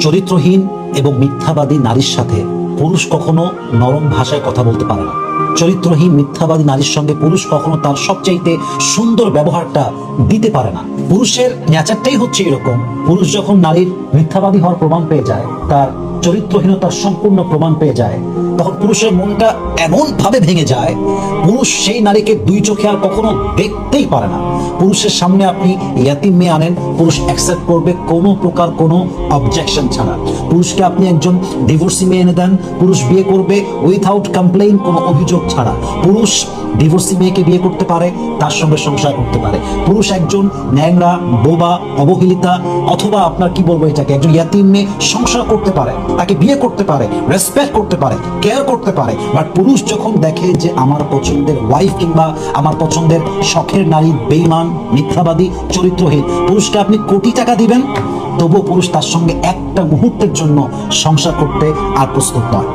চরিত্রহীন এবং মিথ্যাবাদী নারীর সাথে পুরুষ কখনো নরম ভাষায় কথা বলতে পারে না। চরিত্রহীন মিথ্যাবাদী নারীর সঙ্গে পুরুষ কখনো তার সবচাইতে সুন্দর ব্যবহারটা দিতে পারে না। পুরুষের নেচারটাই হচ্ছে এরকম, পুরুষ যখন নারীর মিথ্যাবাদী হওয়ার প্রমাণ পেয়ে যায়, তার চরিত্রহীনতার সম্পূর্ণ প্রমাণ পেয়ে যায়, তখন পুরুষের মনটা এমন ভাবে ভেঙে যায়, পুরুষ সেই নারীকে দুই চোখে আর কখনো দেখতেই পারে না। পুরুষের সামনে আপনি ইয়াতিম মেয়ে আনেন, পুরুষ অ্যাকসেপ্ট করবে কোনো প্রকার কোনো অবজেকশন ছাড়া। পুরুষকে আপনি একজন ডিভোর্সি মেয়ে এনে দেন, পুরুষ বিয়ে করবে উইথাউট কমপ্লেইন, কোনো অভিযোগ ছাড়া। পুরুষ ডিভোর্সি মেয়েকে বিয়ে করতে পারে, তার সঙ্গে সংসার করতে পারে। পুরুষ একজন ন্যাংরা, বোবা, অবহেলিতা অথবা আপনার কি বলবো এটাকে, একজন ইয়াতিম মেয়ে সংসার করতে পারে, তাকে বিয়ে করতে পারে, রেসপেক্ট করতে পারে, কেয়ার করতে পারে। বাট পুরুষ যখন দেখে যে আমার পছন্দের ওয়াইফ কিংবা আমার পছন্দের শখের নারী বেঈমান, মিথ্যাবাদী, চরিত্রহীন, পুরুষকে আপনি কোটি টাকা দিবেন, তবুও পুরুষ তার সঙ্গে একটা মুহূর্তের জন্য সংসার করতে আর প্রস্তুত নয়।